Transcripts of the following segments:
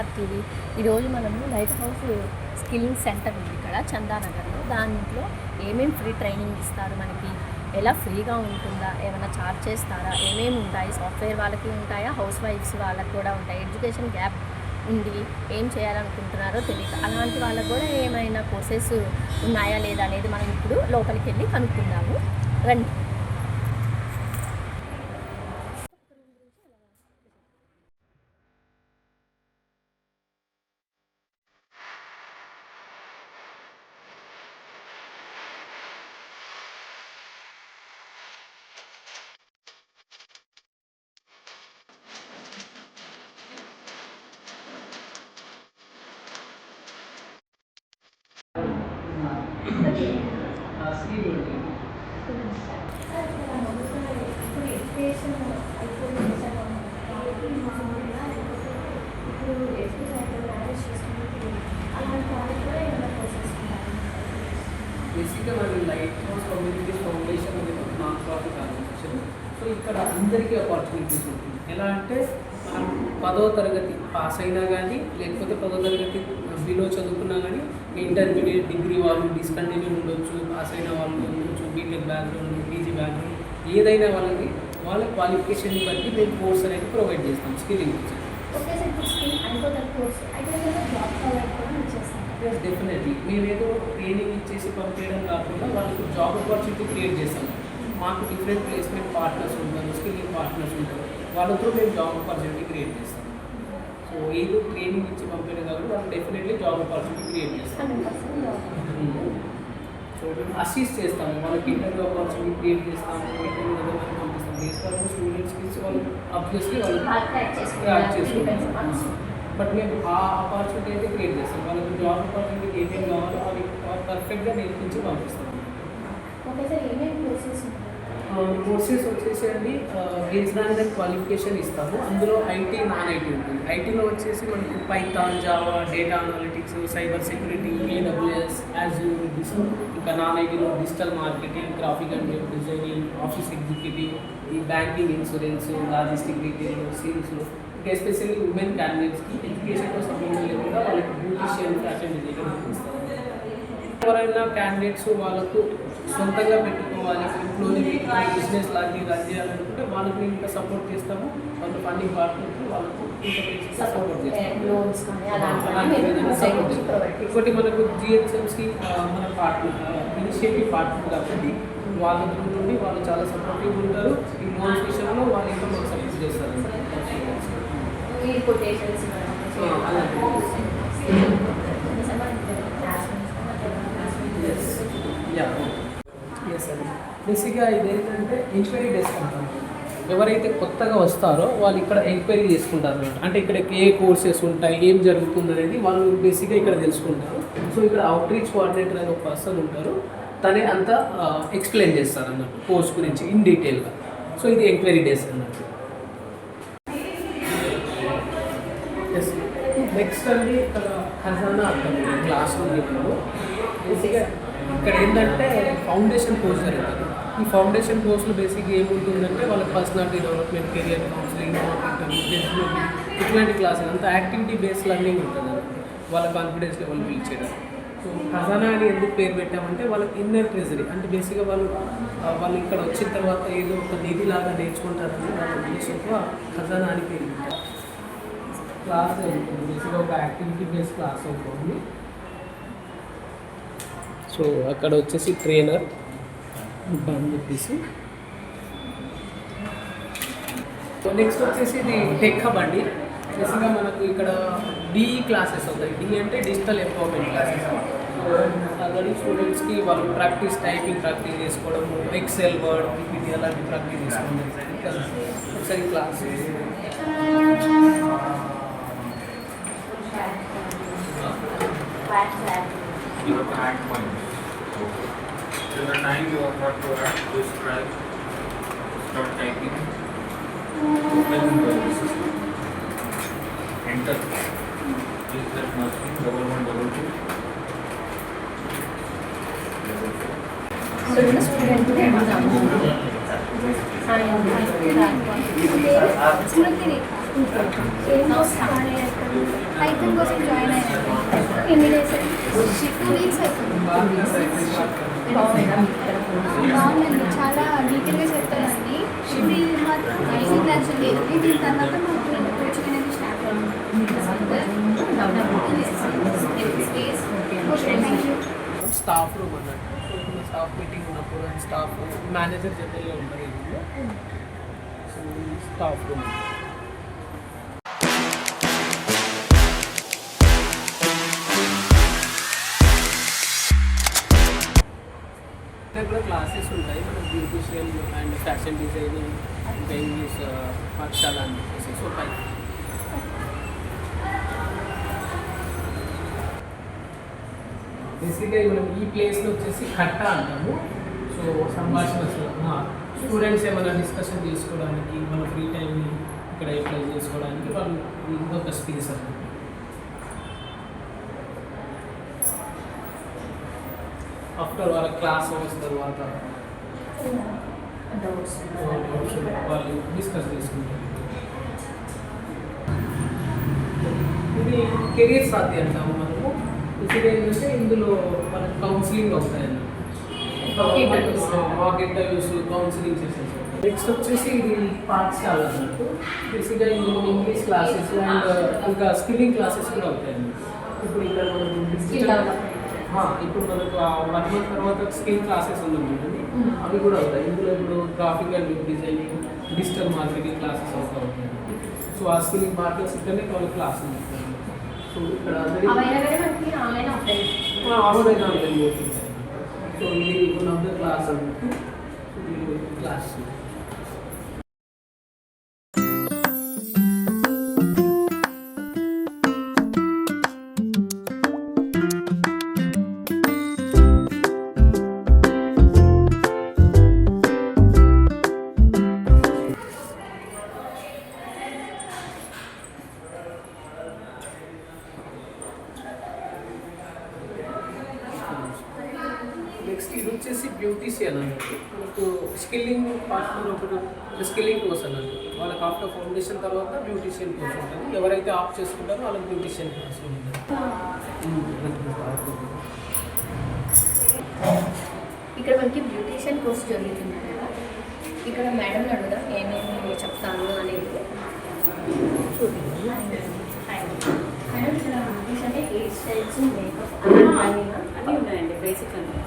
Namaskar TV. ఈరోజు మనము light house skilling centre ఉంది ఇక్కడ చందానగర్లో. దాంట్లో ఏమేమి ఫ్రీ ట్రైనింగ్ ఇస్తారు, మనకి ఎలా ఫ్రీగా ఉంటుందా, ఏమైనా చార్జ్ చేస్తారా, ఏమేమి ఉంటాయి, సాఫ్ట్వేర్ వాళ్ళకి ఉంటాయా, హౌస్ వైఫ్స్ వాళ్ళకి కూడా ఉంటాయి, ఎడ్యుకేషన్ గ్యాప్ ఉంది, ఏం చేయాలనుకుంటున్నారో తెలియదు, అలాంటి వాళ్ళకు కూడా ఏమైనా కోర్సెస్ ఉన్నాయా లేదా అనేది మనం ఇప్పుడు లోపలికి వెళ్ళి కనుక్కుందాము రండి. బేసిక్గా మన లైట్ హౌస్ కమ్యూనిటీస్ ఫౌండేషన్ అనేది ఒక నాన్ ప్రాఫిట్ ఆర్గనైజేషన్. సో ఇక్కడ అందరికీ ఆపర్చునిటీస్ ఉంటుంది. ఎలా అంటే మనం 10వ తరగతి పాస్ అయినా కానీ, లేకపోతే 10వ తరగతి బిలో చదువుకున్నా కానీ, ఇంటర్మీడియట్ డిగ్రీ వాళ్ళు డిస్కంటిన్యూ ఉండొచ్చు, పాస్ అయిన వాళ్ళు ఉండొచ్చు, బీటెక్ బ్యాక్గ్రౌండ్, పీజీ బ్యాక్గ్రౌండ్, ఏదైనా వాళ్ళ క్వాలిఫికేషన్ని బట్టి మేము కోర్స్ అనేది ప్రొవైడ్ చేస్తాం. స్కిల్లింగ్ డెఫినెట్లీ మేమేదో ట్రైనింగ్ ఇచ్చేసి పంపించడం కాకుండా వాళ్ళకి జాబ్ ఆపర్చునిటీ క్రియేట్ చేస్తాం. మాకు డిఫరెంట్ ప్లేస్మెంట్ పార్ట్నర్స్ ఉంటారు, స్కిల్లింగ్ పార్ట్నర్స్ ఉంటారు, వాళ్ళతో మేము జాబ్ ఆపర్చునిటీ క్రియేట్ చేస్తాం. సో ఏదో ట్రైనింగ్ ఇచ్చి పంపించడం కాబట్టి వాళ్ళు డెఫినెట్లీ జాబ్ ఆపర్చునిటీ క్రియేట్ చేస్తాం. సో మేము అసిస్ట్ చేస్తాము, వాళ్ళకి ఇంటర్వ్యూ ఆపర్చునిటీ క్రియేట్ చేస్తాము, ఇంటర్వ్యూ పంపిస్తాం. బేసిక్గా స్టూడెంట్స్కి వాళ్ళు అబ్వియస్లీ వాళ్ళు యాడ్ చేసుకుంటాం. బట్ మేము ఆ ఆపర్చునిటీ అయితే క్రియేట్ చేస్తాం. వాళ్ళకి జాబ్ ఆపర్చునిటీకి ఏమేమి కావాలో అవి పర్ఫెక్ట్గా నేర్పించి పంపిస్తాం. కోర్సెస్ వచ్చేసి అండి బేస్డ్ ఆన్ ద క్వాలిఫికేషన్ ఇస్తాము. అందులో ఐటీ, నాన్ ఐటీ ఉంటుంది. ఐటీలో వచ్చేసి మనకి Python, Java, data analytics, cyber security, AWS, Azure, ఇంకా నాన్ ఐటీలో digital marketing, graphic and web designing, office executive, ఈ బ్యాంకింగ్, ఇన్సూరెన్స్, లాజిస్టిక్, రీటైల్, సేల్స్లో, ఇంకా ఎస్పెషల్లీ ఉమెన్ క్యాండిడేట్స్కి ఎడ్యుకేషన్తో సంబంధం లేకుండా వాళ్ళకి బ్యూటిషియన్, ఫ్యాషన్ డిజైనింగ్ ఇస్తారు. ఎవరైనా క్యాండిడేట్స్ వాళ్ళకు సొంతంగా పెట్టుకోవాలి, ఇంట్లోనే బిజినెస్ లాంటివి రన్ చేయాలనుకుంటే వాళ్ళకి మేము ఇంకా సపోర్ట్ చేస్తాము. వాళ్ళ ఫండింగ్ పార్ట్నర్కి వాళ్ళకు సపోర్ట్ చేస్తాము. ఇంకోటి మనకు GHMC మన పార్ట్నర్, ఇనిషియేటివ్ పార్ట్నర్ కాబట్టి వాళ్ళ నుండి వాళ్ళు చాలా సపోర్టివ్ ఉంటారు. ఈ లోన్స్ విషయంలో వాళ్ళు ఇంకా మాకు సపోర్ట్ చేస్తారు. ఎస్ అండి. బేసిక్గా ఇదేంటంటే ఎంక్వైరీ డెస్క్ అంటారు. ఎవరైతే కొత్తగా వస్తారో వాళ్ళు ఇక్కడ ఎంక్వైరీ చేసుకుంటారు అన్నమాట. అంటే ఇక్కడ ఏ కోర్సెస్ ఉంటాయి, ఏం జరుగుతుంది అనేది వాళ్ళు బేసిక్గా ఇక్కడ తెలుసుకుంటారు. సో ఇక్కడ అవుట్ రీచ్ కోఆర్డినేటర్ అనే ఒక పర్సన్ ఉంటారు, తనే అంతా ఎక్స్ప్లెయిన్ చేస్తారు అన్నట్టు కోర్స్ గురించి ఇన్ డీటెయిల్గా. సో ఇది ఎంక్వైరీ డెస్క్ అన్నట్టు. ఎస్ నెక్స్ట్ అండి ఇక్కడ ఖజానా అంటారు క్లాస్ రూమ్. ఇప్పుడు బేసిక్గా ఇక్కడ ఏంటంటే ఫౌండేషన్ కోర్స్ జరుగుతుంది. ఈ ఫౌండేషన్ కోర్సులో బేసిక్గా ఏముంటుందంటే వాళ్ళ పర్సనాలిటీ డెవలప్మెంట్, కెరియర్ కౌన్సిలింగ్, ఇట్లాంటి క్లాసెస్ అంతా యాక్టివిటీ బేస్డ్ లెర్నింగ్ ఉంటుంది. వాళ్ళ కాన్ఫిడెన్స్ లెవెల్ బిల్డ్ చేయడం. సో ఖజానా అని ఎందుకు పేరు పెట్టామంటే వాళ్ళకి ఇన్నర్ ట్రెజరీ, అంటే బేసిక్గా వాళ్ళు ఇక్కడ వచ్చిన తర్వాత ఏదో ఒక నిధి లాగా నేర్చుకుంటారని వాళ్ళ ఉద్దేశంతో ఖజానా అని పేరు పెట్టారు. క్లాస్ ఉంటుంది బేసిక్గా ఒక యాక్టివిటీ బేస్డ్ క్లాస్ ఉంటుంది. సో అక్కడ వచ్చేసి ట్రైనర్ అని చెప్పేసి. సో నెక్స్ట్ వచ్చేసి ఇది టెక్ హబ్ అండి. బేసిక్గా మనకు ఇక్కడ DE క్లాసెస్ అవుతాయి. DE అంటే digital empowerment classes. So already స్టూడెంట్స్కి వాళ్ళు టైపింగ్ ప్రాక్టీస్ చేసుకోవడం, ఎక్సెల్, వర్డ్, PPT అలాంటి ప్రాక్టీస్ చేసుకోవడం. ఒకసారి class Till the time you are not to this track, start typing, open the system, enter, use that machine, 1122, level 4. Student ఏం course join అయ్యారు? Python కోసం join అయ్యారు. ఎన్ని days? 2 weeks అవుతుంది. బాగుందండి, చాలా డీటెయిల్గా చెప్తారండి. ఇది మాత్రం బేసిక్ క్లాస్ లేదు. దీని తర్వాత మాకు కోచింగ్ అనేది స్టార్ట్ అవుతుంది. Thank you. స్టాఫ్ రూమ్ అన్నట్టు స్టాఫ్ మీటింగ్ ఉన్నప్పుడు స్టాఫ్ మేనేజర్ జనరల్గా ఉంటారు ఇందులో. సో స్టాఫ్ రూమ్ ఇక్కడ కూడా క్లాసెస్ ఉంటాయి. మనకు బ్యూటిషియన్ అండ్ ఫ్యాషన్ డిజైనింగ్ ఇంకా ఇంగ్లీష్ పాఠశాల అని చెప్పేసి సో పై బేసిక్గా మనం ఈ ప్లేస్లో వచ్చేసి కట్ట అంటాము. సో సంభాషణ స్టూడెంట్స్ ఏమైనా డిస్కషన్ చేసుకోవడానికి మన ఫ్రీ టైంని ఇక్కడ అప్లై చేసుకోవడానికి వాళ్ళు ఇంకొక స్పేస్ అన్నమాట. ఆఫ్టర్ వాళ్ళ క్లాస్ అవర్స్ తర్వాత వాళ్ళు డిస్కస్ చేసుకుంటారు. ఇది కెరీర్ సాధి అంటాము మనము. ఇది ఏంటంటే ఇందులో మనకు కౌన్సిలింగ్ వస్తాయండి, mock interviews, counselling sessions. Next వచ్చేసి ఇది పాఠశాల అన్నట్టు. బేసిక్గా ఇందులో ఇంగ్లీష్ క్లాసెస్ అండ్ ఇంకా స్కిల్లింగ్ క్లాసెస్ కూడా అవుతాయండి. ఇప్పుడు ఇక్కడ ఇప్పుడు మనకు 1 month తర్వాత స్కిల్ క్లాసెస్ ఉన్నాయి అవి కూడా అవుతాయి. ఇందులో ఇప్పుడు graphic and web designing, digital marketing classes అవుతా ఉంటాయి. సో ఆ స్కిల్లింగ్ మార్కెట్స్ ఇక్కడనే వాళ్ళ క్లాస్ ఉంది. సో ఇక్కడ ఆన్లైన్ అవుతుంది. సో ఇది వన్ ఆఫ్ ద క్లాస్ అన్నట్టు క్లాస్. నెక్స్ట్ ఇది వచ్చేసి బ్యూటీషియన్ అన్నట్టు. మనకు స్కిల్లింగ్ పార్ట్నర్ ఒకటి స్కిల్లింగ్ కోర్స్ అన్నట్టు. వాళ్ళకి ఆఫ్టర్ ఫౌండేషన్ తర్వాత బ్యూటీషియన్ కోర్స్ ఉంటుంది. ఎవరైతే ఆఫ్ చేసుకుంటారో వాళ్ళకి బ్యూటీషియన్ కోర్స్ ఉంటుంది. ఇక్కడ మనకి బ్యూటీషియన్ కోర్స్ జరుగుతుంది కదా. ఇక్కడ మేడం అడుగుదా ఏమేమి చెప్తాను అనేది చూడండి. మేడం ఇక్కడ బ్యూటీషియన్ అంటే హెయిర్ స్టైల్స్, మేకప్ అన్నీ ఉన్నాయండి. బేసిక్ అంటే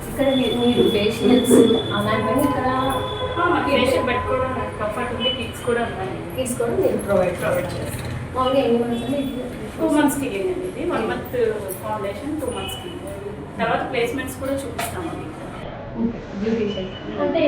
ఇక్కడ మీరు ఫేషియల్స్ అలాంటివన్నీ ఇక్కడ ఫేషియల్ పెట్టుకోవడం కంఫర్ట్ ఉంది. కిట్స్ కూడా ఉన్నాయి. కిట్స్ కూడా మీరు ప్రొవైడ్ చేస్తారు. మామూలుగా ఎన్ని మంత్స్ అంటే 2 months క్లీనింగ్ అండి. ఇది 1 month ఫౌండేషన్, 2 months క్లీనింగ్. తర్వాత ప్లేస్మెంట్స్ కూడా చూపిస్తామండి. బ్యూటీషియన్ అంటే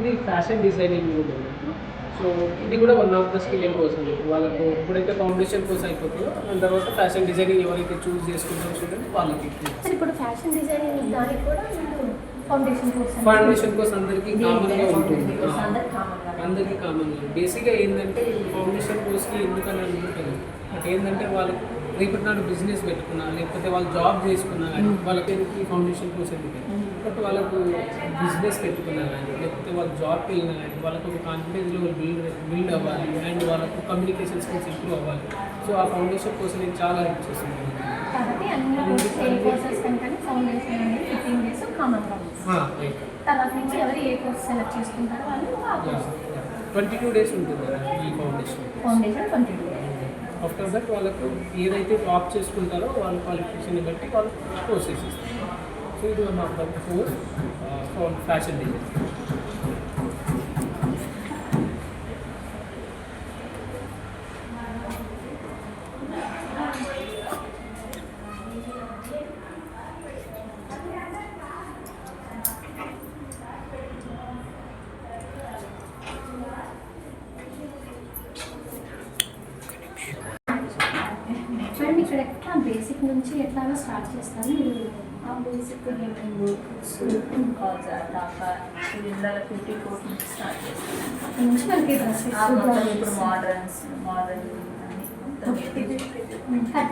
ఇది ఫ్యాషన్ డిజైనింగ్ కూడా ఉంది. సో ఇది కూడా one of the skilling course అండి. వాళ్ళకు ఎప్పుడైతే ఫౌండేషన్ కోర్స్ అయిపోతుందో దాని తర్వాత ఫ్యాషన్ డిజైనింగ్ ఎవరైతే చూస్ చేసుకుంటారో స్టూడెంట్ వాళ్ళకి ఇప్పుడు ఫ్యాషన్ డిజైనింగ్ దానికి కూడా ఫౌండేషన్ కోర్స్ ఫౌండేషన్ కోర్స్ అందరికీ కామన్గా ఉంటుంది. అందరికి అందరికీ కామన్గా బేసిక్గా ఏంటంటే ఫౌండేషన్ కోర్స్కి ఎందుకని అనుకుంటారు. బట్ ఏంటంటే వాళ్ళకు రేపటి నాడు బిజినెస్ పెట్టుకున్నా లేకపోతే వాళ్ళు జాబ్ చేసుకున్నా కానీ వాళ్ళకి ఫౌండేషన్ కోర్స్ ఎందుకు. బట్ వాళ్ళకు బిజినెస్ పెట్టుకున్నా కానీ లేకపోతే వాళ్ళు జాబ్కి వెళ్ళినా కానీ వాళ్ళకు ఒక కాన్ఫిడెన్స్ లెవెల్ బిల్డ్ అవ్వాలి అండ్ వాళ్ళకు కమ్యూనికేషన్ స్కిల్స్ ఇంప్రూవ్ అవ్వాలి. సో ఆ ఫౌండేషన్ కోర్స్ నేను చాలా హెల్ప్ చేస్తుంది. కాబట్టి అన్ని కోర్సెస్ కంటే ఫౌండేషన్ అనేది 15 days కామన్గా ఉంటుంది. తర్వాత నుంచి ఎవరు ఏ కోర్స్ సెలెక్ట్ చేసుకుంటారో వాళ్ళు 22 days ఉంటుంది ఈ ఫౌండేషన్ 22 days. ఆఫ్టర్ దట్ వాళ్ళకు ఏదైతే జాబ్ చేసుకుంటారో వాళ్ళ క్వాలిఫికేషన్ బట్టి వాళ్ళు కోర్సెస్ ఇస్తారు. సో ఇది one of the course for fashion design. Madam ఇక్కడ ఎట్లా బేసిక్ నుంచి ఎట్లాగా స్టార్ట్ చేస్తారు మీరు? బేసిక్ ఇందులో క్యూటీ కోటింగ్ స్టార్ట్ చేస్తాం నుంచి మనకి డ్రెస్సెస్ ఇప్పుడు మోడర్న్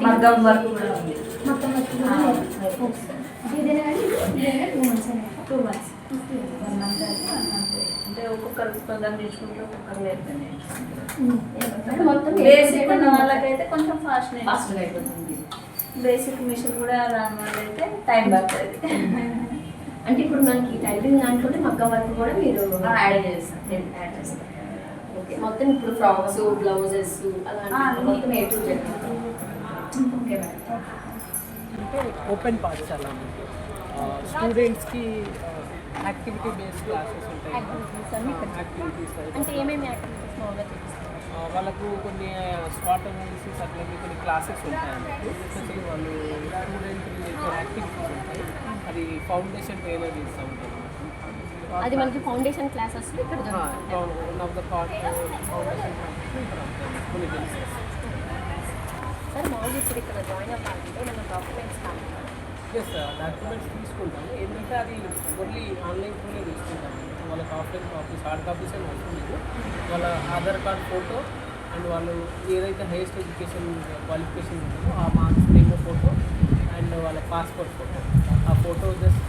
మగ్గం వర్క్ కూడా ఉంది మొత్తం ఏదైనా కానీ ఇదైనా 2 months అయినా 2 months 1 month అంటే ఒక్కొక్కరు కొందరు నేర్చుకుంటే ఒక్కొక్కరు లేకపోతే నేర్చుకుంటారు మొత్తం బేసిక్ ఉన్న వాళ్ళకైతే కొంచెం ఫాస్ట్గా అయిపోతుంది. బేసిక్ మిషన్ కూడా రాని వాళ్ళైతే టైం పడుతుంది అంటే ఇప్పుడు మనకి టైలరింగ్ దాంట్లోనే మగ్గం వర్క్ కూడా మీరు యాడ్ చేస్తారు ఓకే మొత్తం ఇప్పుడు ఫ్రాక్స్ బ్లౌజెస్ అలాంటి మొత్తం A to Z okay madam అంటే ఓపెన్ పాఠశాల అన్నమాట. స్టూడెంట్స్కి యాక్టివిటీ బేస్డ్ క్లాసెస్ ఉంటాయి. యాక్టివిటీస్ అంటే ఏమేమి యాక్టివిటీస్ మామూలుగా చేపిస్తారు వాళ్ళకు కొన్ని స్పాట్ అనాలిసిస్ అట్లాగే కొన్ని క్లాసెస్ ఉంటాయండి. ఎస్పెషల్లీ వాళ్ళు స్టూడెంట్ రిలేటెడ్ యాక్టివిటీస్ ఉంటాయి. అది ఫౌండేషన్ ట్రైనర్ చేస్తూ ఉంటారు. అది మనకి ఫౌండేషన్ క్లాసెస్ ఇక్కడ one of the part foundation కొన్ని తెలుసు. సార్ మామూలుగా ఇప్పుడు ఇక్కడ జాయిన్ అవ్వాలంటే మన డాక్యుమెంట్స్ కావాలి ఎస్ డాక్యుమెంట్స్ తీసుకుంటాము. ఏంటంటే అది ఓన్లీ ఆన్లైన్ ఫోన్లో తీసుకుంటాము. వాళ్ళకి ఆఫ్లైన్ కాపీస్ హార్డ్ కాపీస్ అని అవసరం లేదు. వాళ్ళ ఆధార్ కార్డ్ ఫోటో అండ్ వాళ్ళు ఏదైతే హైయెస్ట్ ఎడ్యుకేషన్ క్వాలిఫికేషన్ ఉంటుందో ఆ మార్క్స్ డెమో ఫోటో అండ్ వాళ్ళ పాస్పోర్ట్ ఫోటో ఆ photo just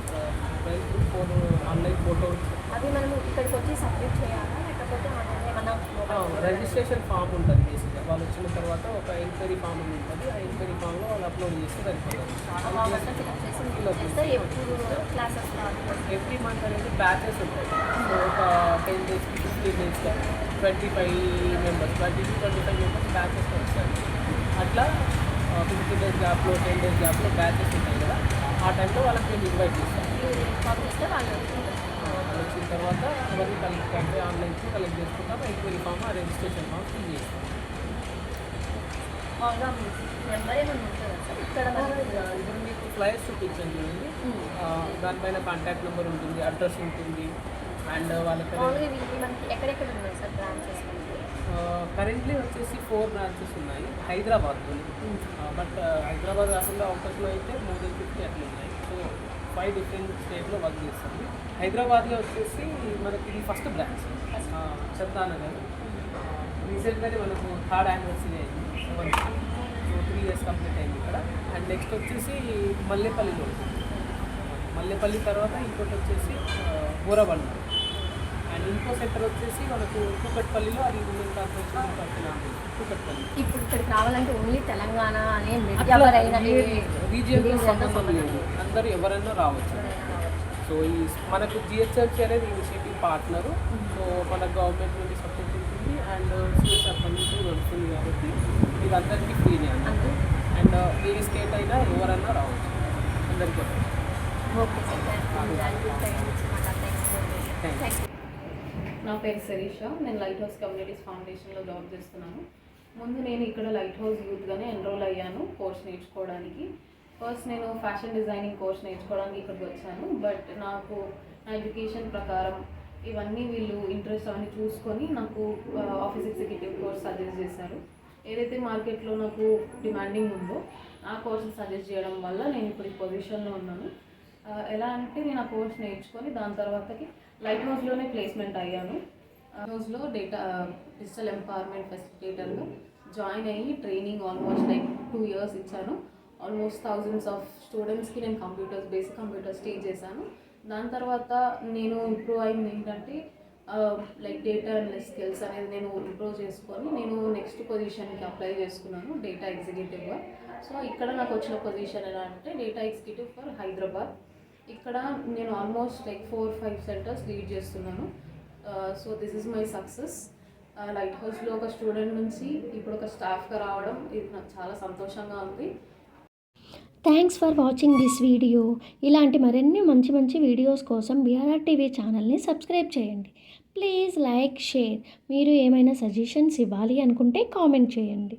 photo online photo అవి మనం ఇక్కడికి వచ్చి సబ్మిట్ చేయాలా లేకపోతే ఏమన్నా రిజిస్ట్రేషన్ ఫామ్ ఉంటుంది. బేసిక్గా వాళ్ళు వచ్చిన తర్వాత ఒక ఎంక్వైరీ ఫామ్ ఉంటుంది. ఆ ఎంక్వైరీ ఫామ్లో వాళ్ళు అప్లోడ్ చేస్తే సరిపోతుంది. ఎప్పుడు క్లాసెస్ ఎవ్రీ మంత్ అనేది బ్యాచెస్ ఉంటాయి. సో ఒక 10 days 15 days 25 members 20 to 25 members batches వస్తారు. అట్లా 15 days గ్యాప్లో 10 days గ్యాప్లో బ్యాచెస్ ఉంటాయి కదా. ఆ టైంలో వాళ్ళకి మేము ఇన్వైట్ చేస్తాం. పంపిస్తే వాళ్ళు వచ్చిన తర్వాత అవన్నీ కలెక్ట్ అంటే ఆన్లైన్కి కలెక్ట్ చేసుకుంటాం. Enquiry form registration form fill చేస్తాం. మామూలుగా నెంబర్ ఏమైనా ఉంటుందా సార్ ఇక్కడ ఇప్పుడు మీకు ఫ్లైర్స్ చూపించండి చూడండి. దానిపైన కాంటాక్ట్ నెంబర్ ఉంటుంది, అడ్రస్ ఉంటుంది అండ్ వాళ్ళకి మామూలుగా వీళ్ళు మనకి ఎక్కడెక్కడ ఉన్నాయి సార్ బ్రాంచెస్ కరెంట్లీ వచ్చేసి 4 బ్రాంచెస్ ఉన్నాయి హైదరాబాద్లో. బట్ హైదరాబాద్ కాకుండా అవకాశంలో అయితే మోర్ దెన్ 50 అట్లా ఉన్నాయి. సో 5 డిఫరెంట్ స్టేట్లో వర్క్ చేస్తుంది. హైదరాబాద్లో వచ్చేసి మనకి ఇది ఫస్ట్ బ్రాంచ్ చందానగర్. రీసెంట్గానే మనకు 3rd యానివర్సరీ అయింది. సో 3 years కంప్లీట్ అయింది ఇక్కడ. అండ్ నెక్స్ట్ వచ్చేసి మల్లేపల్లిలో ఉంటుంది. మల్లేపల్లి తర్వాత ఇంకోటి వచ్చేసి బోరబండ అండ్ ఇంకో సెంటర్ వచ్చేసి మనకు కూకట్పల్లిలో అది ఉమెన్ కార్పొరేషన్ కూకట్పల్లి. ఇప్పుడు ఇక్కడికి రావాలంటే ఓన్లీ తెలంగాణ అనే రీజియన్తో సంబంధం లేదు, అందరూ ఎవరైనా రావచ్చు. సో ఈ మనకు జిహెచ్ఎంసీ అనేది ఇనిషియేటివ్ పార్ట్నరు. సో మన గవర్నమెంట్ నుండి సపోర్ట్ ఉంటుంది అండ్ సిఎస్ఆర్ ఫండింగ్ నడుస్తుంది కాబట్టి ఇది అందరికీ ఫ్రీనే అన్నట్టు. అండ్ ఏ స్టేట్ అయినా ఎవరైనా రావచ్చు, అందరికీ. Okay sir thank you. నా పేరు శరీష. నేను లైట్ హౌస్ కమ్యూనిటీస్ ఫౌండేషన్లో జాబ్ చేస్తున్నాను. ముందు నేను ఇక్కడ లైట్ హౌస్ యూత్గానే ఎన్రోల్ అయ్యాను కోర్స్ నేర్చుకోవడానికి. ఫస్ట్ నేను ఫ్యాషన్ డిజైనింగ్ కోర్స్ నేర్చుకోవడానికి ఇక్కడికి వచ్చాను. బట్ నాకు నా ఎడ్యుకేషన్ ప్రకారం ఇవన్నీ వీళ్ళు ఇంట్రెస్ట్ అవన్నీ చూసుకొని నాకు ఆఫీస్ ఎగ్జిక్యూటివ్ కోర్స్ సజెస్ట్ చేశారు. ఏదైతే మార్కెట్లో నాకు డిమాండింగ్ ఉందో ఆ కోర్స్ సజెస్ట్ చేయడం వల్ల నేను ఇప్పుడు ఈ పొజిషన్లో ఉన్నాను. ఎలా అంటే నేను ఆ కోర్స్ నేర్చుకొని దాని తర్వాతకి లైట్ హౌస్లోనే ప్లేస్మెంట్ అయ్యాను. హౌస్లో డిజిటల్ ఎంపవర్మెంట్ ఫెసిలిటేటర్గా జాయిన్ అయ్యి ట్రైనింగ్ ఆల్మోస్ట్ లైక్ 2 years ఇచ్చాను. ఆల్మోస్ట్ thousands ఆఫ్ స్టూడెంట్స్కి నేను బేసిక్ కంప్యూటర్స్ టీచ్ చేశాను. దాని తర్వాత నేను ఇంప్రూవ్ అయింది ఏంటంటే లైక్ డేటా అనలిస్ట్ స్కిల్స్ అనేది నేను ఇంప్రూవ్ చేసుకొని నేను నెక్స్ట్ పొజిషన్కి అప్లై చేసుకున్నాను డేటా ఎగ్జిక్యూటివ్గా. సో ఇక్కడ నాకు వచ్చిన పొజిషన్ ఎలా అంటే డేటా ఎగ్జిక్యూటివ్ ఫర్ హైదరాబాద్. ఇక్కడ నేను ఆల్మోస్ట్ లైక్ 4-5 సెంటర్స్ లీడ్ చేస్తున్నాను. So this is my success. Light హౌస్లో ఒక స్టూడెంట్ నుంచి ఇప్పుడు ఒక స్టాఫ్గా రావడం ఇది నాకు చాలా సంతోషంగా ఉంది. Thanks for watching this video. ఇలాంటి మరిన్ని మంచి మంచి వీడియోస్ కోసం బీఆర్ఆర్ టీవీ ఛానల్ని సబ్స్క్రైబ్ చేయండి. Please like, share. మీరు ఏమైనా సజెషన్స్ ఇవ్వాలి అనుకుంటే కామెంట్ చేయండి.